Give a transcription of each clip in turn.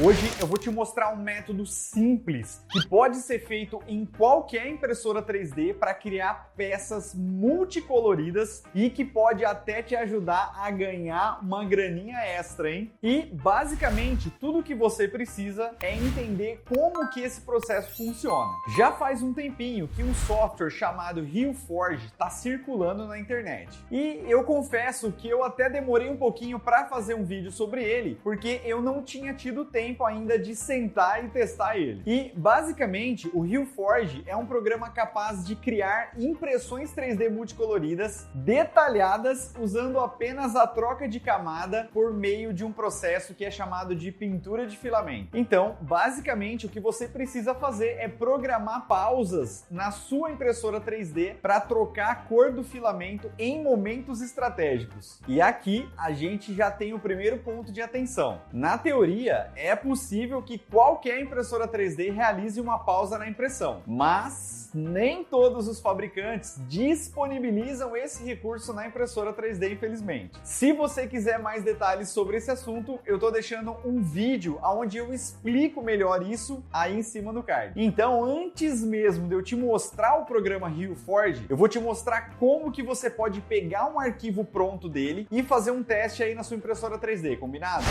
Hoje eu vou te mostrar um método simples que pode ser feito em qualquer impressora 3D para criar peças multicoloridas e que pode até te ajudar a ganhar uma graninha extra, hein? E basicamente tudo que você precisa é entender como que esse processo funciona. Já faz um tempinho que um software chamado RealForge está circulando na internet. E eu confesso que eu até demorei um pouquinho para fazer um vídeo sobre ele, porque eu não tinha tido tempo ainda de sentar e testar ele. E basicamente o RealForge é um programa capaz de criar impressões 3D multicoloridas detalhadas usando apenas a troca de camada por meio de um processo que é chamado de pintura de filamento. Então, basicamente o que você precisa fazer é programar pausas na sua impressora 3D para trocar a cor do filamento em momentos estratégicos. E aqui a gente já tem o primeiro ponto de atenção. Na teoria, é possível que qualquer impressora 3D realize uma pausa na impressão, mas nem todos os fabricantes disponibilizam esse recurso na impressora 3D, infelizmente. Se você quiser mais detalhes sobre esse assunto, eu estou deixando um vídeo onde eu explico melhor isso aí em cima do card. Então, antes mesmo de eu te mostrar o programa RealForge, eu vou te mostrar como que você pode pegar um arquivo pronto dele e fazer um teste aí na sua impressora 3D, combinado?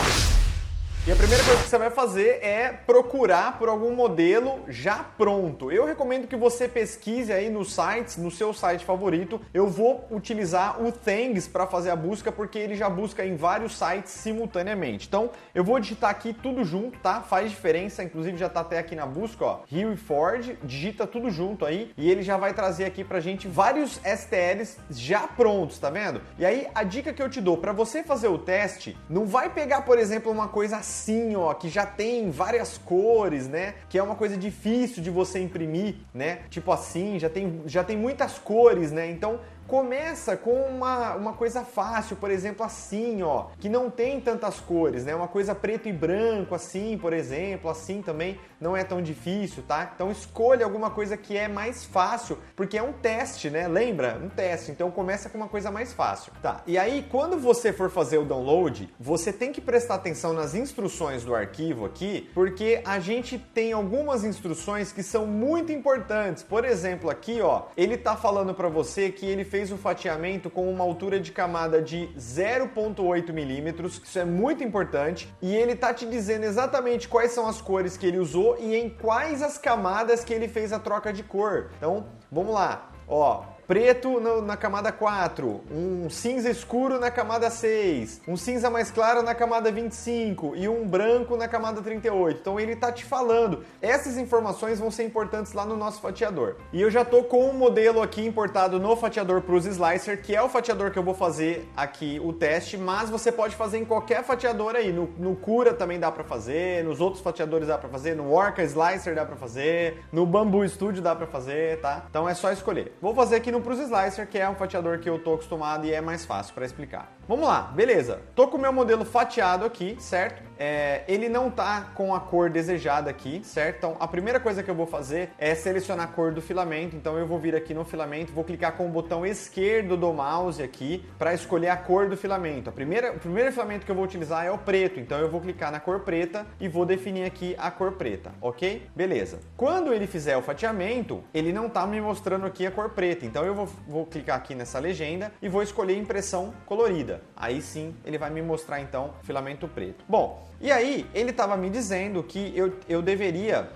E a primeira coisa que você vai fazer é procurar por algum modelo já pronto. Eu recomendo que você pesquise aí nos sites, no seu site favorito. Eu vou utilizar o Thangs para fazer a busca, porque ele já busca em vários sites simultaneamente. Então, eu vou digitar aqui tudo junto, tá? Faz diferença, inclusive já tá até aqui na busca, ó. RealForge, digita tudo junto aí e ele já vai trazer aqui pra gente vários STLs já prontos, tá vendo? E aí, a dica que eu te dou, para você fazer o teste, não vai pegar, por exemplo, uma coisa assim, ó, que já tem várias cores, né? Que é uma coisa difícil de você imprimir, né? Tipo assim, já tem muitas cores, né? Então, começa com uma coisa fácil, por exemplo, assim, ó, que não tem tantas cores, né? Uma coisa preto e branco, assim, por exemplo, assim também não é tão difícil, tá? Então escolha alguma coisa que é mais fácil, porque é um teste, né? Lembra? Um teste, então começa com uma coisa mais fácil. Tá, e aí quando você for fazer o download, você tem que prestar atenção nas instruções do arquivo aqui, porque a gente tem algumas instruções que são muito importantes. Por exemplo, aqui, ó, ele tá falando para você que ele fez o fatiamento com uma altura de camada de 0,8 milímetros, isso é muito importante, e ele tá te dizendo exatamente quais são as cores que ele usou e em quais as camadas que ele fez a troca de cor. Então, vamos lá, ó. Preto na camada 4, um cinza escuro na camada 6, um cinza mais claro na camada 25 e um branco na camada 38. Então ele tá te falando. Essas informações vão ser importantes lá no nosso fatiador. E eu já tô com um modelo aqui importado no fatiador Prus Slicer, que é o fatiador que eu vou fazer aqui o teste, mas você pode fazer em qualquer fatiador aí. No Cura também dá pra fazer, nos outros fatiadores dá pra fazer, no Orca Slicer dá pra fazer, no Bambu Studio dá pra fazer, tá? Então é só escolher. Vou fazer aqui no Prus Slicer, que é um fatiador que eu tô acostumado e é mais fácil para explicar. Vamos lá, beleza. Tô com o meu modelo fatiado aqui, certo? Ele não tá com a cor desejada aqui, certo? Então a primeira coisa que eu vou fazer é selecionar a cor do filamento. Então eu vou vir aqui no filamento, vou clicar com o botão esquerdo do mouse aqui para escolher a cor do filamento. O primeiro filamento que eu vou utilizar é o preto, então eu vou clicar na cor preta e vou definir aqui a cor preta, ok? Beleza. Quando ele fizer o fatiamento, ele não tá me mostrando aqui a cor preta, então eu vou clicar aqui nessa legenda e vou escolher impressão colorida. Aí sim, ele vai me mostrar então o filamento preto. Bom, e aí ele estava me dizendo que eu deveria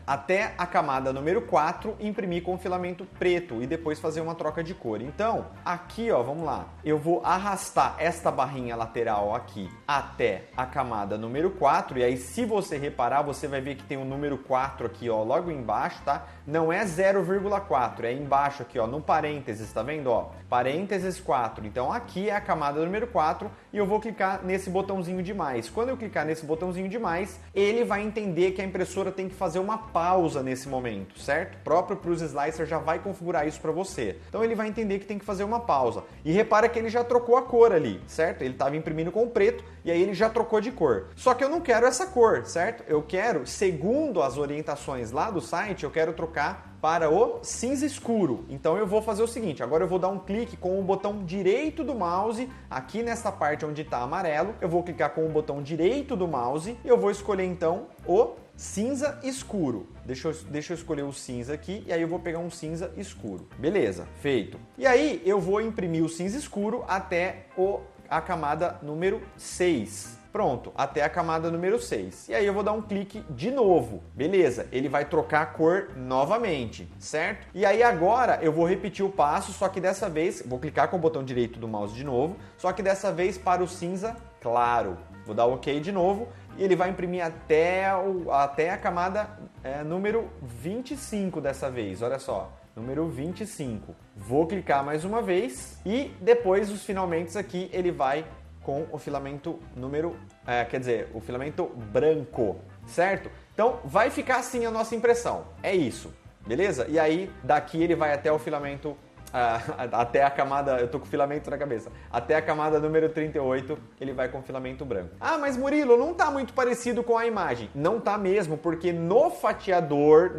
até a camada número 4 imprimir com filamento preto e depois fazer uma troca de cor. Então, aqui ó, vamos lá, eu vou arrastar esta barrinha lateral aqui até a camada número 4 e aí se você reparar, você vai ver que tem o número 4 aqui ó, logo embaixo, tá? Não é 0,4, é embaixo aqui ó, no parênteses, tá vendo ó? Parênteses 4, então aqui é a camada número 4 e eu vou clicar nesse botãozinho de mais. Quando eu clicar nesse botãozinho de mais, ele vai entender que a impressora tem que fazer uma pausa nesse momento, certo? O próprio Prus Slicer já vai configurar isso para você. Então ele vai entender que tem que fazer uma pausa. E repara que ele já trocou a cor ali, certo? Ele estava imprimindo com preto e aí ele já trocou de cor. Só que eu não quero essa cor, certo? Eu quero, segundo as orientações lá do site, eu quero trocar para o cinza escuro. Então eu vou fazer o seguinte, agora eu vou dar um clique com o botão direito do mouse, aqui nessa parte onde está amarelo, eu vou clicar com o botão direito do mouse e eu vou escolher então o cinza escuro. Deixa eu escolher o cinza aqui e aí eu vou pegar um cinza escuro. Beleza, feito. E aí eu vou imprimir o cinza escuro até a camada número 6. Pronto, até a camada número 6. E aí eu vou dar um clique de novo. Beleza, ele vai trocar a cor novamente, certo? E aí agora eu vou repetir o passo, só que dessa vez, vou clicar com o botão direito do mouse de novo, só que dessa vez para o cinza claro. Vou dar OK de novo e ele vai imprimir até a camada número 25 dessa vez, olha só. Número 25. Vou clicar mais uma vez e depois os finalmente aqui ele vai com o filamento o filamento branco, certo? Então vai ficar assim a nossa impressão, é isso, beleza? E aí daqui ele vai até o filamento, até a camada, eu tô com o filamento na cabeça, até a camada número 38 ele vai com o filamento branco. Ah, mas Murilo, não tá muito parecido com a imagem. Não tá mesmo, porque no fatiador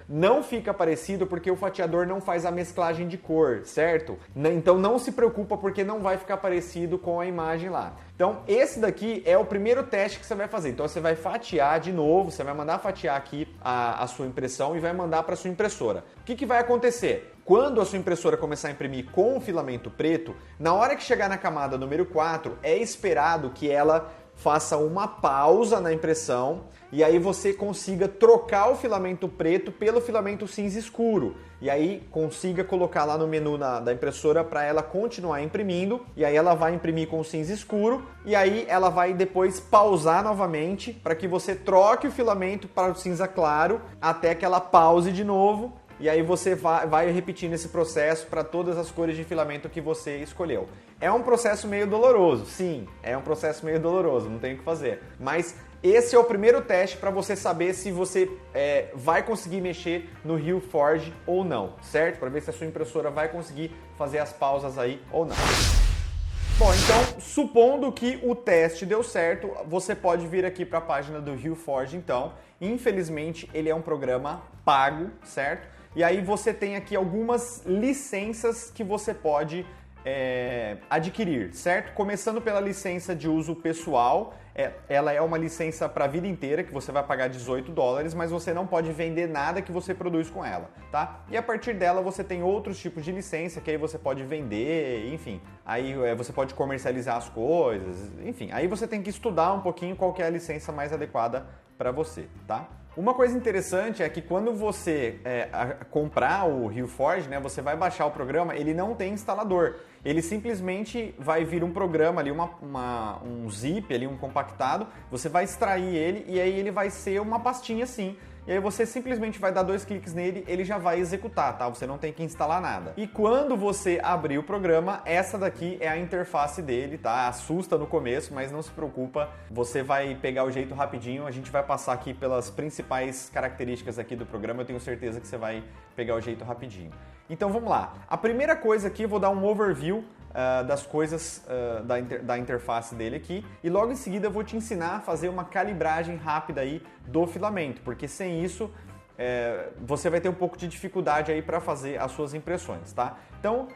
não fica parecido porque o fatiador não faz a mesclagem de cor, certo? Então não se preocupa porque não vai ficar parecido com a imagem lá. Então esse daqui é o primeiro teste que você vai fazer. Então você vai fatiar de novo, você vai mandar fatiar aqui a sua impressão e vai mandar para sua impressora. O que vai acontecer? Quando a sua impressora começar a imprimir com o filamento preto, na hora que chegar na camada número 4, é esperado que ela faça uma pausa na impressão e aí você consiga trocar o filamento preto pelo filamento cinza escuro. E aí consiga colocar lá no menu da impressora para ela continuar imprimindo. E aí ela vai imprimir com o cinza escuro. E aí ela vai depois pausar novamente para que você troque o filamento para o cinza claro até que ela pause de novo. E aí você vai repetindo esse processo para todas as cores de filamento que você escolheu. É um processo meio doloroso, sim, é um processo meio doloroso, não tem o que fazer. Mas esse é o primeiro teste para você saber se você vai conseguir mexer no RealForge ou não, certo? Para ver se a sua impressora vai conseguir fazer as pausas aí ou não. Bom, então, supondo que o teste deu certo, você pode vir aqui para a página do RealForge, então. Infelizmente, ele é um programa pago, certo? E aí você tem aqui algumas licenças que você pode adquirir, certo? Começando pela licença de uso pessoal, ela é uma licença para a vida inteira, que você vai pagar $18, mas você não pode vender nada que você produz com ela, tá? E a partir dela você tem outros tipos de licença que aí você pode vender, enfim, aí você pode comercializar as coisas, enfim, aí você tem que estudar um pouquinho qual que é a licença mais adequada para você, tá? Uma coisa interessante é que quando você comprar o RealForge, né, você vai baixar o programa, ele não tem instalador. Ele simplesmente vai vir um programa ali, um zip, ali, um compactado, você vai extrair ele e aí ele vai ser uma pastinha assim. E aí você simplesmente vai dar 2 cliques nele, ele já vai executar, tá? Você não tem que instalar nada. E quando você abrir o programa, essa daqui é a interface dele, tá? Assusta no começo, mas não se preocupa, você vai pegar o jeito rapidinho, a gente vai passar aqui pelas principais características aqui do programa, eu tenho certeza que você vai pegar o jeito rapidinho. Então vamos lá. A primeira coisa aqui, eu vou dar um overview das coisas da interface dele aqui e logo em seguida eu vou te ensinar a fazer uma calibragem rápida aí do filamento, porque sem isso você vai ter um pouco de dificuldade aí para fazer as suas impressões, tá? Então,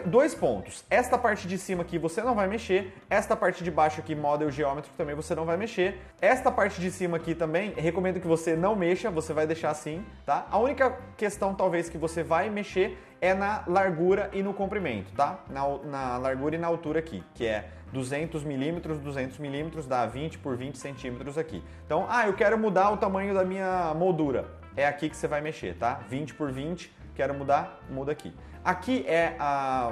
dois pontos. Esta parte de cima aqui você não vai mexer, esta parte de baixo aqui, Model Geometry, também você não vai mexer. Esta parte de cima aqui também, recomendo que você não mexa, você vai deixar assim, tá? A única questão talvez que você vai mexer é na largura e no comprimento, tá? Na largura e na altura aqui, que é 200 milímetros, dá 20 por 20 centímetros aqui. Então, eu quero mudar o tamanho da minha moldura. É aqui que você vai mexer, tá? 20 por 20, quero mudar, muda aqui. Aqui é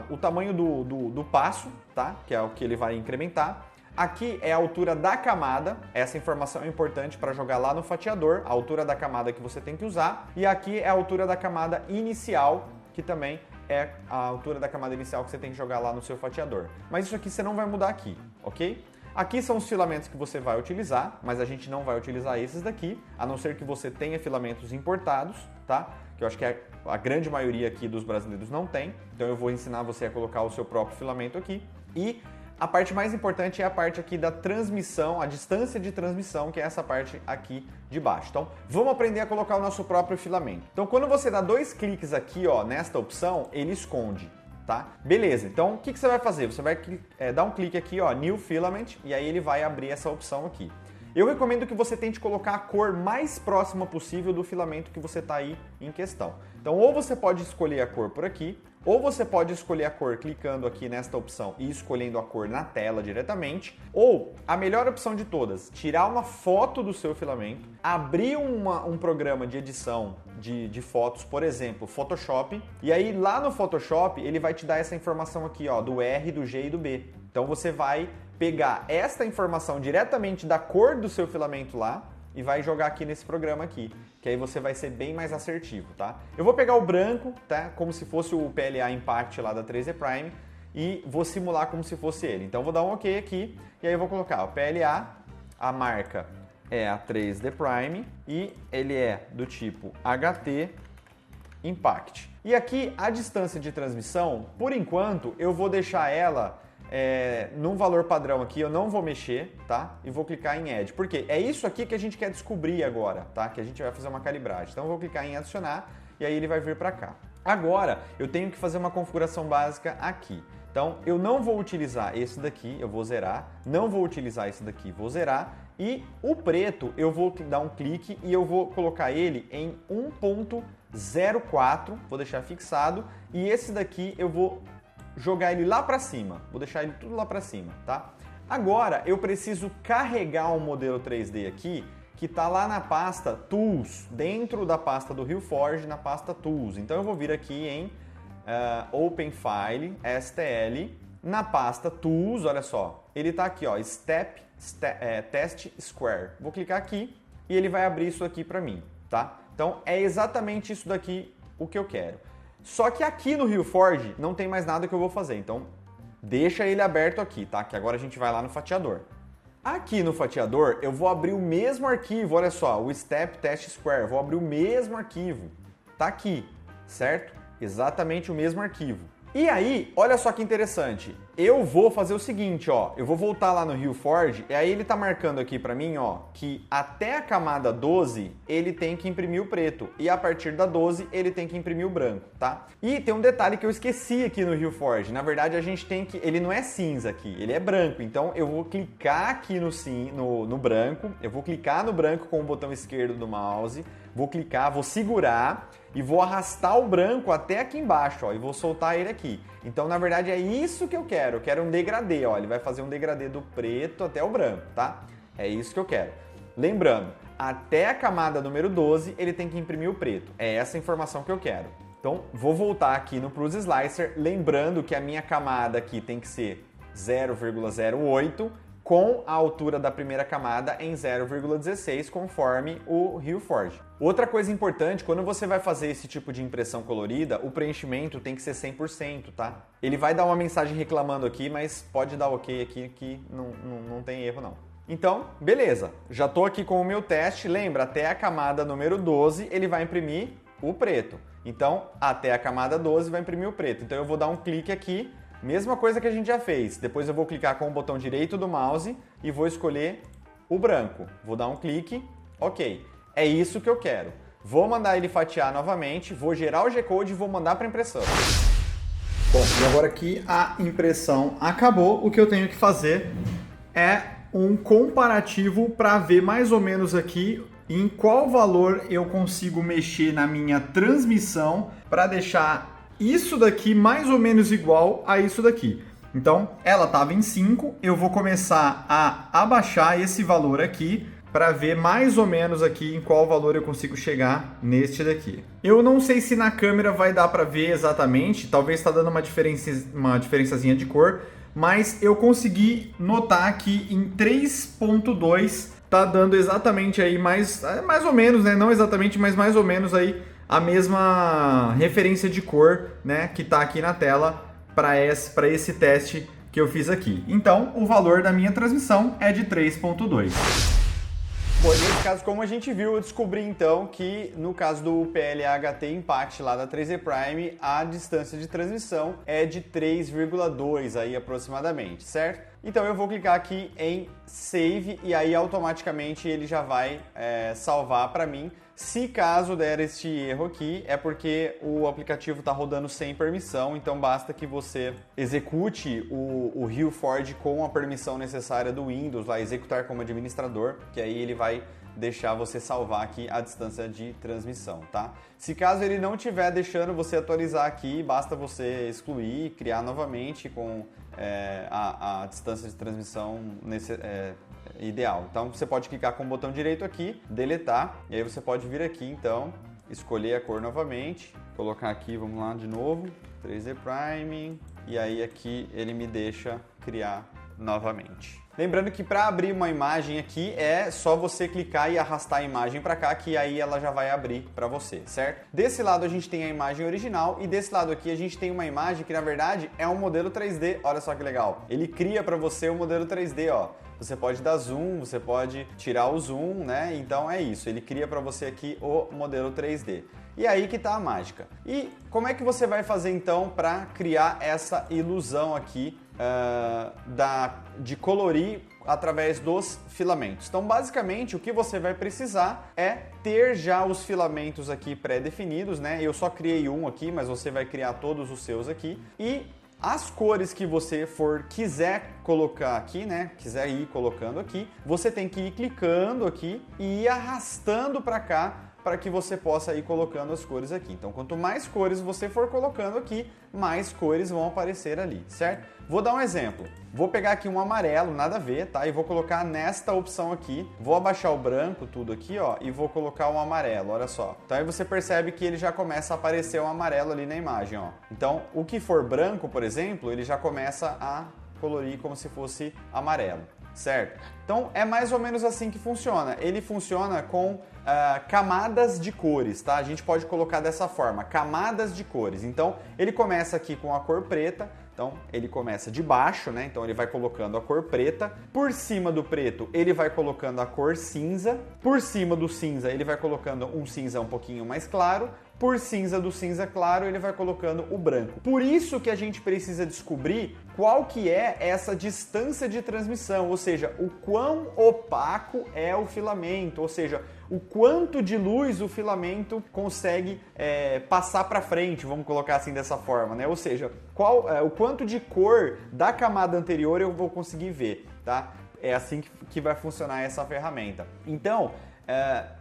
o tamanho do passo, tá? Que é o que ele vai incrementar. Aqui é a altura da camada, essa informação é importante para jogar lá no fatiador, a altura da camada que você tem que usar. E aqui é a altura da camada inicial, que também é a altura da camada inicial que você tem que jogar lá no seu fatiador. Mas isso aqui você não vai mudar aqui, ok? Aqui são os filamentos que você vai utilizar, mas a gente não vai utilizar esses daqui, a não ser que você tenha filamentos importados, tá? Que eu acho que a grande maioria aqui dos brasileiros não tem, então eu vou ensinar você a colocar o seu próprio filamento aqui. E A parte mais importante é a parte aqui da transmissão, a distância de transmissão, que é essa parte aqui de baixo. Então, vamos aprender a colocar o nosso próprio filamento. Então, quando você dá 2 cliques aqui, ó, nesta opção, ele esconde, tá? Beleza, então o que você vai fazer? Você vai dar um clique aqui, ó, New Filament, e aí ele vai abrir essa opção aqui. Eu recomendo que você tente colocar a cor mais próxima possível do filamento que você está aí em questão. Então, ou você pode escolher a cor por aqui, ou você pode escolher a cor clicando aqui nesta opção e escolhendo a cor na tela diretamente, ou a melhor opção de todas, tirar uma foto do seu filamento, abrir um programa de edição de fotos, por exemplo, Photoshop, e aí lá no Photoshop ele vai te dar essa informação aqui, ó, do R, do G e do B. Então você vai pegar esta informação diretamente da cor do seu filamento lá e vai jogar aqui nesse programa aqui, que aí você vai ser bem mais assertivo, tá? Eu vou pegar o branco, tá? Como se fosse o PLA Impact lá da 3D Prime e vou simular como se fosse ele. Então vou dar um OK aqui e aí eu vou colocar o PLA, a marca é a 3D Prime e ele é do tipo HT Impact. E aqui a distância de transmissão, por enquanto, eu vou deixar ela num valor padrão aqui, eu não vou mexer, tá? E vou clicar em Add. Por quê? É isso aqui que a gente quer descobrir agora, tá? Que a gente vai fazer uma calibragem. Então eu vou clicar em adicionar e aí ele vai vir para cá. Agora eu tenho que fazer uma configuração básica aqui. Então eu não vou utilizar esse daqui, eu vou zerar. Não vou utilizar esse daqui, vou zerar. E o preto eu vou dar um clique e eu vou colocar ele em 1.04, vou deixar fixado. E esse daqui eu vou jogar ele lá para cima, vou deixar ele tudo lá para cima, tá? Agora eu preciso carregar um modelo 3D aqui que está lá na pasta Tools, dentro da pasta do RealForge, na pasta Tools. Então eu vou vir aqui em Open File, STL, na pasta Tools, olha só, ele está aqui, ó, Test Square. Vou clicar aqui e ele vai abrir isso aqui para mim, tá? Então é exatamente isso daqui o que eu quero. Só que aqui no RealForge não tem mais nada que eu vou fazer, então deixa ele aberto aqui, tá? Que agora a gente vai lá no fatiador. Aqui no fatiador eu vou abrir o mesmo arquivo, olha só, o Step Test Square, vou abrir o mesmo arquivo, tá aqui, certo? Exatamente o mesmo arquivo. E aí, olha só que interessante, eu vou fazer o seguinte, ó, eu vou voltar lá no RealForge e aí ele tá marcando aqui pra mim, ó, que até a camada 12 ele tem que imprimir o preto e a partir da 12 ele tem que imprimir o branco, tá? E tem um detalhe que eu esqueci aqui no RealForge, na verdade a gente tem que, ele não é cinza aqui, ele é branco, então eu vou clicar aqui no branco, eu vou clicar no branco com o botão esquerdo do mouse, vou clicar, vou segurar e vou arrastar o branco até aqui embaixo, ó, e vou soltar ele aqui. Então, na verdade, é isso que eu quero um degradê, ó, ele vai fazer um degradê do preto até o branco, tá? É isso que eu quero. Lembrando, até a camada número 12, ele tem que imprimir o preto. É essa a informação que eu quero. Então, vou voltar aqui no Prusa Slicer, lembrando que a minha camada aqui tem que ser 0,08, com a altura da primeira camada em 0,16, conforme o RealForge. Outra coisa importante, quando você vai fazer esse tipo de impressão colorida, o preenchimento tem que ser 100%, tá? Ele vai dar uma mensagem reclamando aqui, mas pode dar OK aqui que não tem erro não. Então, beleza, já estou aqui com o meu teste, lembra, até a camada número 12 ele vai imprimir o preto. Então, até a camada 12 vai imprimir o preto. Então eu vou dar um clique aqui, mesma coisa que a gente já fez. Depois eu vou clicar com o botão direito do mouse e vou escolher o branco. Vou dar um clique, OK. É isso que eu quero. Vou mandar ele fatiar novamente, vou gerar o G-Code e vou mandar para impressão. Bom, e agora que a impressão acabou, o que eu tenho que fazer é um comparativo para ver mais ou menos aqui em qual valor eu consigo mexer na minha transmissão para deixar isso daqui mais ou menos igual a isso daqui. Então, ela estava em 5, eu vou começar a abaixar esse valor aqui para ver mais ou menos aqui em qual valor eu consigo chegar neste daqui. Eu não sei se na câmera vai dar para ver exatamente, talvez está dando uma diferençazinha de cor, mas eu consegui notar que em 3.2 tá dando exatamente aí mais ou menos, né? Não exatamente, mas mais ou menos aí a mesma referência de cor, né, que está aqui na tela para esse teste que eu fiz aqui. Então, o valor da minha transmissão é de 3.2. Bom, nesse caso, como a gente viu, eu descobri então que no caso do PLA HT Impact lá da 3D Prime, a distância de transmissão é de 3,2 aí aproximadamente, certo? Então eu vou clicar aqui em Save e aí automaticamente ele já vai salvar para mim. Se caso der este erro aqui, é porque o aplicativo está rodando sem permissão, então basta que você execute o Rio Ford com a permissão necessária do Windows, lá, executar como administrador, que aí ele vai deixar você salvar aqui a distância de transmissão, tá? Se caso ele não estiver deixando você atualizar aqui, basta você excluir, criar novamente com a distância de transmissão ideal. Então você pode clicar com o botão direito aqui, deletar, e aí você pode vir aqui então, escolher a cor novamente, colocar aqui, vamos lá de novo, 3D Prime, e aí aqui ele me deixa criar novamente. Lembrando que para abrir uma imagem aqui é só você clicar e arrastar a imagem para cá, que aí ela já vai abrir para você, certo? Desse lado a gente tem a imagem original e desse lado aqui a gente tem uma imagem que na verdade é um modelo 3D. Olha só que legal. Ele cria para você o modelo 3D, ó. Você pode dar zoom, você pode tirar o zoom, né? Então é isso, ele cria para você aqui o modelo 3D. E aí que tá a mágica. E como é que você vai fazer então para criar essa ilusão aqui de colorir através dos filamentos? Então basicamente o que você vai precisar é ter já os filamentos aqui pré-definidos, né? Eu só criei um aqui, mas você vai criar todos os seus aqui. E as cores que você quiser colocar aqui, né? Quiser ir colocando aqui, você tem que ir clicando aqui e ir arrastando para cá para que você possa ir colocando as cores aqui. Então, quanto mais cores você for colocando aqui, mais cores vão aparecer ali, certo? Vou dar um exemplo. Vou pegar aqui um amarelo, nada a ver, tá? E vou colocar nesta opção aqui. Vou abaixar o branco, tudo aqui, ó, e vou colocar um amarelo, olha só. Então aí você percebe que ele já começa a aparecer um amarelo ali na imagem, ó. Então, o que for branco, por exemplo, ele já começa a colorir como se fosse amarelo, certo? Então é mais ou menos assim que funciona. Ele funciona com camadas de cores, tá? A gente pode colocar dessa forma, camadas de cores. Então ele começa aqui com a cor preta, então ele começa de baixo, né? Então ele vai colocando a cor preta, por cima do preto ele vai colocando a cor cinza, por cima do cinza ele vai colocando um cinza um pouquinho mais claro, por cinza do cinza claro ele vai colocando o branco. Por isso que a gente precisa descobrir qual que é essa distância de transmissão, ou seja, o quão opaco é o filamento, ou seja, o quanto de luz o filamento consegue passar para frente, vamos colocar assim dessa forma, né? Ou seja, o quanto de cor da camada anterior eu vou conseguir ver, tá? É assim que vai funcionar essa ferramenta. Então,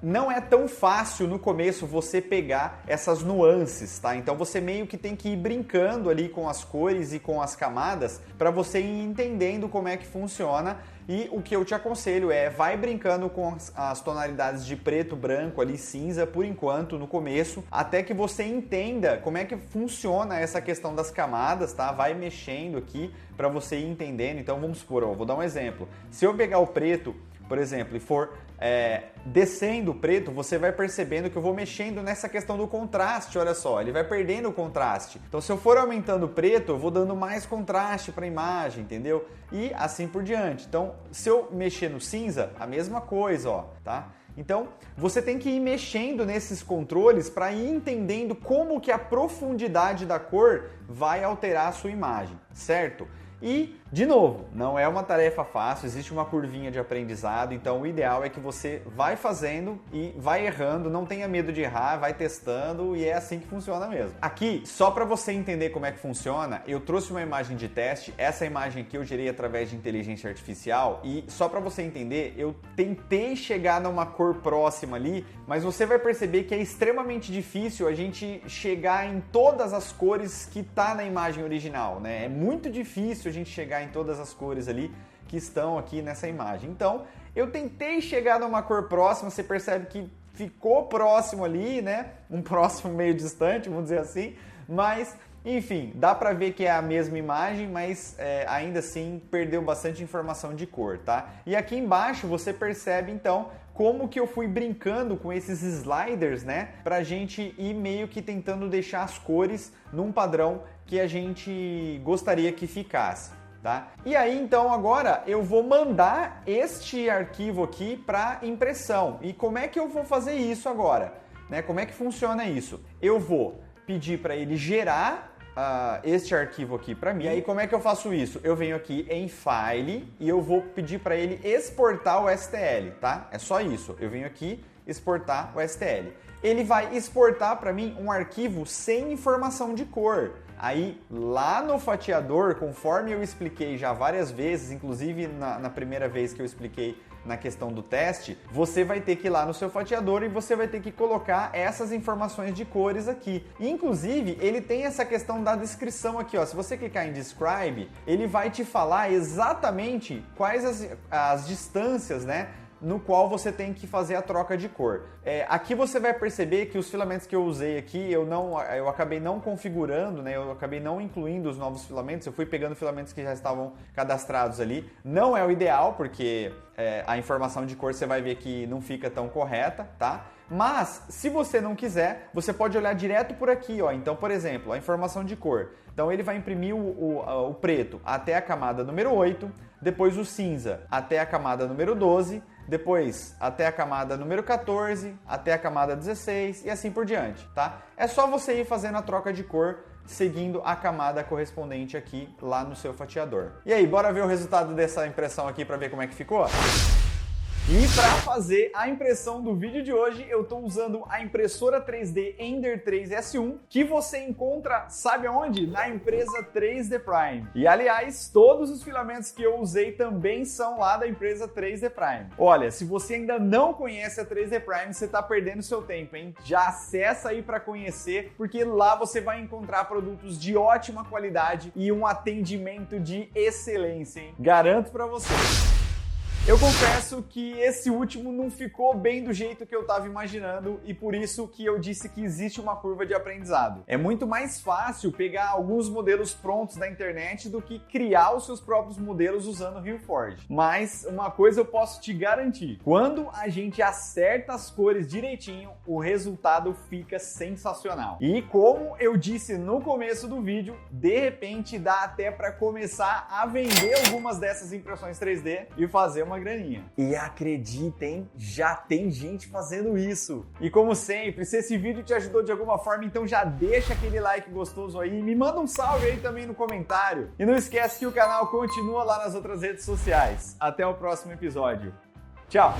não é tão fácil no começo você pegar essas nuances, tá? Então você meio que tem que ir brincando ali com as cores e com as camadas para você ir entendendo como é que funciona. E o que eu te aconselho vai brincando com as tonalidades de preto, branco, ali cinza por enquanto, no começo, até que você entenda como é que funciona essa questão das camadas, tá? Vai mexendo aqui para você ir entendendo. Então vamos supor, vou dar um exemplo. Se eu pegar o preto, por exemplo, e for descendo o preto, você vai percebendo que eu vou mexendo nessa questão do contraste, olha só, ele vai perdendo o contraste. Então se eu for aumentando o preto, eu vou dando mais contraste para a imagem, entendeu? E assim por diante. Então se eu mexer no cinza, a mesma coisa, ó, tá? Então você tem que ir mexendo nesses controles para ir entendendo como que a profundidade da cor vai alterar a sua imagem, certo? E, de novo, não é uma tarefa fácil, existe uma curvinha de aprendizado, então o ideal é que você vai fazendo e vai errando, não tenha medo de errar, vai testando e é assim que funciona mesmo. Aqui, só para você entender como é que funciona, eu trouxe uma imagem de teste, essa imagem aqui eu gerei através de inteligência artificial e só para você entender, eu tentei chegar numa cor próxima ali, mas você vai perceber que é extremamente difícil a gente chegar em todas as cores que tá na imagem original, né? É muito difícil a gente chegar em todas as cores ali que estão aqui nessa imagem. Então, eu tentei chegar numa cor próxima, você percebe que ficou próximo ali, né? Um próximo meio distante, vamos dizer assim, mas enfim, dá pra ver que é a mesma imagem, mas ainda assim perdeu bastante informação de cor, tá? E aqui embaixo você percebe então como que eu fui brincando com esses sliders, né? Pra gente ir meio que tentando deixar as cores num padrão que a gente gostaria que ficasse, tá? E aí então agora eu vou mandar este arquivo aqui para impressão. E como é que eu vou fazer isso agora? Né? Como é que funciona isso? Eu vou pedir para ele gerar este arquivo aqui para mim. E aí como é que eu faço isso? Eu venho aqui em File e eu vou pedir para ele exportar o STL, tá? É só isso. Eu venho aqui exportar o STL. Ele vai exportar para mim um arquivo sem informação de cor. Aí, lá no fatiador, conforme eu expliquei já várias vezes, inclusive na primeira vez que eu expliquei na questão do teste, você vai ter que ir lá no seu fatiador e você vai ter que colocar essas informações de cores aqui. Inclusive, ele tem essa questão da descrição aqui, ó. Se você clicar em Describe, ele vai te falar exatamente quais as distâncias, né, no qual você tem que fazer a troca de cor. Aqui você vai perceber que os filamentos que eu usei aqui, eu acabei não configurando, né? Eu acabei não incluindo os novos filamentos, eu fui pegando filamentos que já estavam cadastrados ali. Não é o ideal, porque a informação de cor você vai ver que não fica tão correta, tá? Mas, se você não quiser, você pode olhar direto por aqui, ó. Então, por exemplo, a informação de cor. Então, ele vai imprimir o preto até a camada número 8, depois o cinza até a camada número 12, depois até a camada número 14, até a camada 16 e assim por diante, tá? É só você ir fazendo a troca de cor seguindo a camada correspondente aqui lá no seu fatiador. E aí, bora ver o resultado dessa impressão aqui para ver como é que ficou? E para fazer a impressão do vídeo de hoje, eu estou usando a impressora 3D Ender 3 S1, que você encontra, sabe aonde? Na empresa 3D Prime. E aliás, todos os filamentos que eu usei também são lá da empresa 3D Prime. Olha, se você ainda não conhece a 3D Prime, você está perdendo seu tempo, hein? Já acessa aí para conhecer, porque lá você vai encontrar produtos de ótima qualidade e um atendimento de excelência, hein? Garanto para você. Eu confesso que esse último não ficou bem do jeito que eu estava imaginando e por isso que eu disse que existe uma curva de aprendizado. É muito mais fácil pegar alguns modelos prontos da internet do que criar os seus próprios modelos usando o Reforge. Mas uma coisa eu posso te garantir, quando a gente acerta as cores direitinho, o resultado fica sensacional. E como eu disse no começo do vídeo, de repente dá até para começar a vender algumas dessas impressões 3D e fazer uma graninha. E acreditem, já tem gente fazendo isso. E como sempre, se esse vídeo te ajudou de alguma forma, então já deixa aquele like gostoso aí, me manda um salve aí também no comentário. E não esquece que o canal continua lá nas outras redes sociais. Até o próximo episódio. Tchau!